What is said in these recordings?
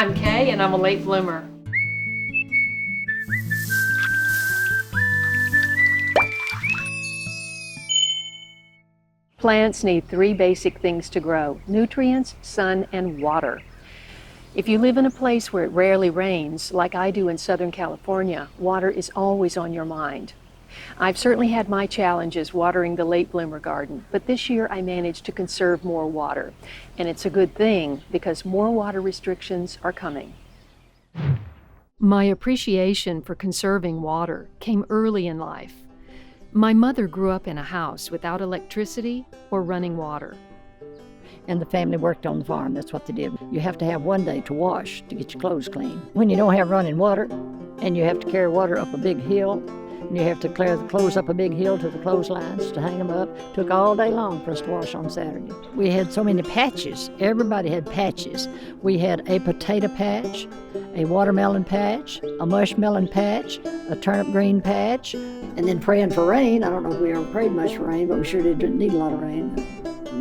I'm Kaye and I'm a late bloomer. Plants need 3 basic things to grow: nutrients, sun, and water. If you live in a place where it rarely rains, like I do in Southern California, water is always on your mind. I've certainly had my challenges watering the late bloomer garden, but this year I managed to conserve more water. And it's a good thing because more water restrictions are coming. My appreciation for conserving water came early in life. My mother grew up in a house without electricity or running water. And the family worked on the farm. That's what they did. You have to have one day to wash to get your clothes clean. When you don't have running water and you have to carry water up a big hill, and you have to clear the clothes up a big hill to the clotheslines to hang them up, took all day long for us to wash on Saturday. We had so many patches. Everybody had patches. We had a potato patch, a watermelon patch, a mushmelon patch, a turnip green patch, and then praying for rain. I don't know if we ever prayed much for rain, but we sure did need a lot of rain.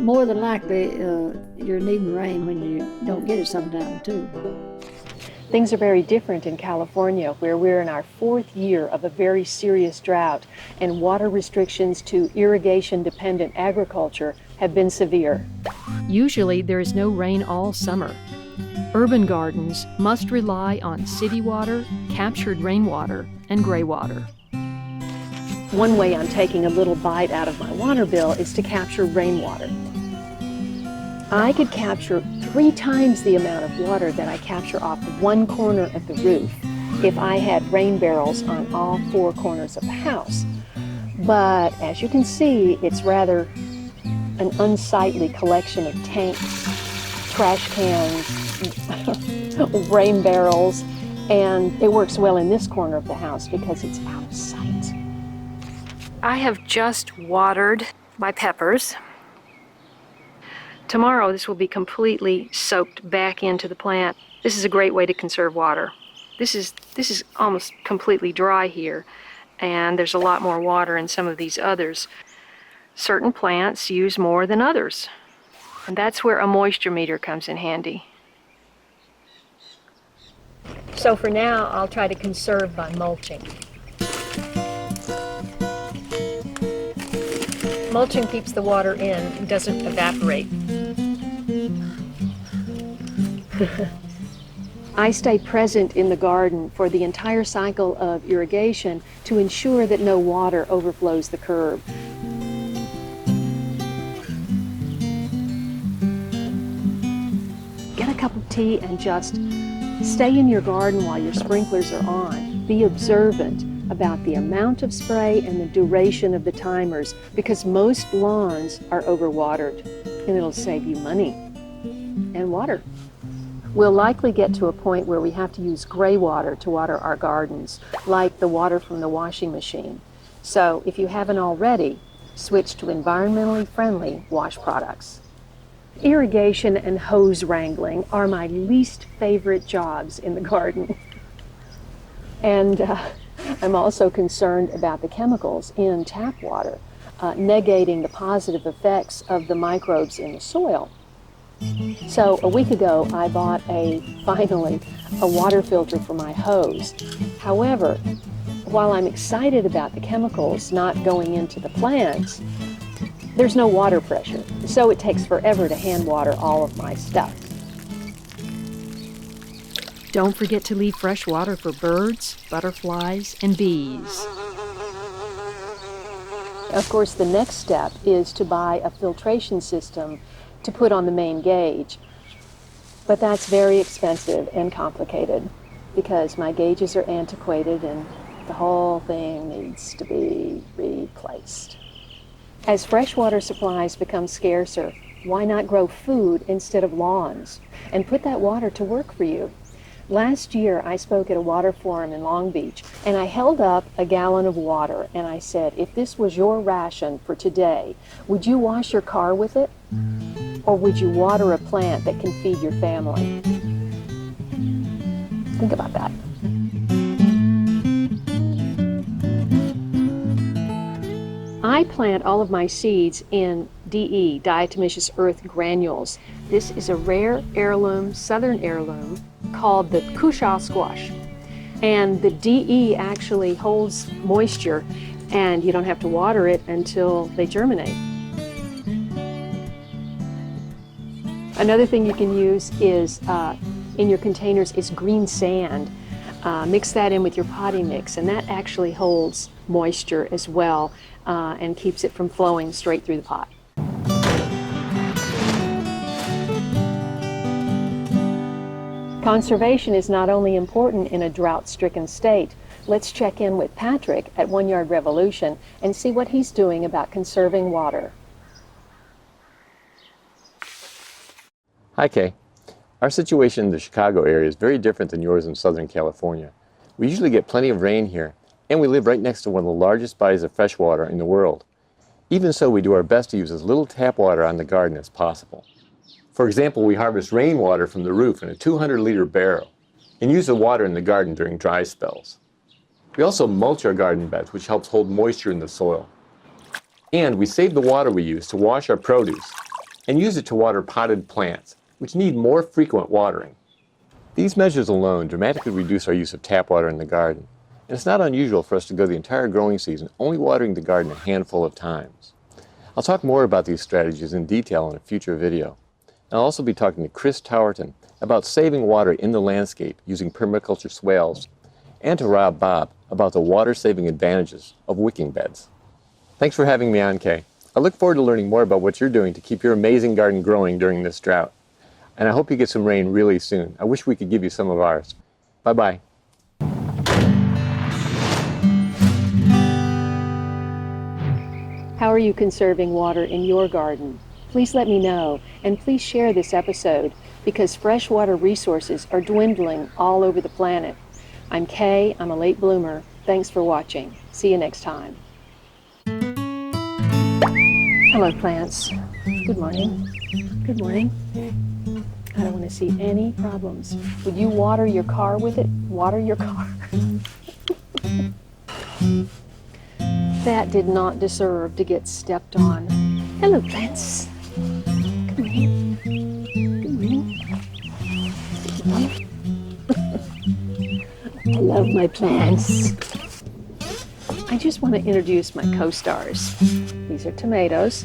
More than likely, you're needing rain when you don't get it sometime, too. Things are very different in California, where we're in our 4th year of a very serious drought, and water restrictions to irrigation-dependent agriculture have been severe. Usually, there is no rain all summer. Urban gardens must rely on city water, captured rainwater, and gray water. One way I'm taking a little bite out of my water bill is to capture rainwater. I could capture 3 times the amount of water that I capture off one corner of the roof if I had rain barrels on all 4 corners of the house. But as you can see, it's rather an unsightly collection of tanks, trash cans, rain barrels, and it works well in this corner of the house because it's out of sight. I have just watered my peppers. Tomorrow this will be completely soaked back into the plant. This is a great way to conserve water. This is almost completely dry here, and there's a lot more water in some of these others. Certain plants use more than others, and that's where a moisture meter comes in handy. So for now, I'll try to conserve by mulching. Mulching keeps the water in and doesn't evaporate. I stay present in the garden for the entire cycle of irrigation to ensure that no water overflows the curb. Get a cup of tea and just stay in your garden while your sprinklers are on. Be observant about the amount of spray and the duration of the timers, because most lawns are overwatered, and it'll save you money and water. We'll likely get to a point where we have to use gray water to water our gardens, like the water from the washing machine. So if you haven't already, switch to environmentally friendly wash products. Irrigation and hose wrangling are my least favorite jobs in the garden. And I'm also concerned about the chemicals in tap water, negating the positive effects of the microbes in the soil. So a week ago, I bought finally a water filter for my hose. However, while I'm excited about the chemicals not going into the plants, there's no water pressure, so it takes forever to hand water all of my stuff. Don't forget to leave fresh water for birds, butterflies, and bees. Of course, the next step is to buy a filtration system to put on the main gauge. But that's very expensive and complicated because my gauges are antiquated and the whole thing needs to be replaced. As freshwater supplies become scarcer, why not grow food instead of lawns and put that water to work for you? Last year, I spoke at a water forum in Long Beach, and I held up a gallon of water, and I said, if this was your ration for today, would you wash your car with it? Or would you water a plant that can feed your family? Think about that. I plant all of my seeds in Diatomaceous Earth granules. This is a rare heirloom, southern heirloom, called the Cushaw squash. And the DE actually holds moisture, and you don't have to water it until they germinate. Another thing you can use is in your containers is green sand. Mix that in with your potting mix, and that actually holds moisture as well and keeps it from flowing straight through the pot. Conservation is not only important in a drought-stricken state. Let's check in with Patrick at One Yard Revolution and see what he's doing about conserving water. Hi, Kaye. Our situation in the Chicago area is very different than yours in Southern California. We usually get plenty of rain here, and we live right next to one of the largest bodies of fresh water in the world. Even so, we do our best to use as little tap water on the garden as possible. For example, we harvest rainwater from the roof in a 200-liter barrel and use the water in the garden during dry spells. We also mulch our garden beds, which helps hold moisture in the soil. And we save the water we use to wash our produce and use it to water potted plants, which need more frequent watering. These measures alone dramatically reduce our use of tap water in the garden, and it's not unusual for us to go the entire growing season only watering the garden a handful of times. I'll talk more about these strategies in detail in a future video. I'll also be talking to Chris Towerton about saving water in the landscape using permaculture swales, and to Rob Bobb about the water-saving advantages of wicking beds. Thanks for having me on, Kaye. I look forward to learning more about what you're doing to keep your amazing garden growing during this drought. And I hope you get some rain really soon. I wish we could give you some of ours. Bye-bye. How are you conserving water in your garden? Please let me know, and please share this episode because freshwater resources are dwindling all over the planet. I'm Kaye, I'm a late bloomer. Thanks for watching. See you next time. Hello, plants. Good morning. Good morning. I don't want to see any problems. Would you water your car with it? Water your car. That did not deserve to get stepped on. Hello, plants. Good morning. Good morning. Good morning. I love my plants. I just want to introduce my co-stars. These are tomatoes.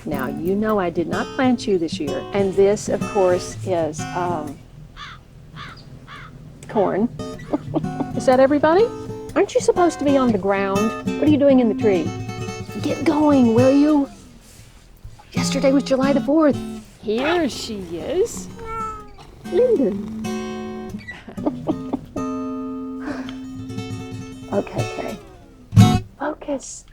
Now, you know I did not plant you this year. And this, of course, is corn. Is that everybody? Aren't you supposed to be on the ground? What are you doing in the tree? Get going, will you? Yesterday was July the 4th. Here she is. Lyndon. Okay, Kaye. Focus.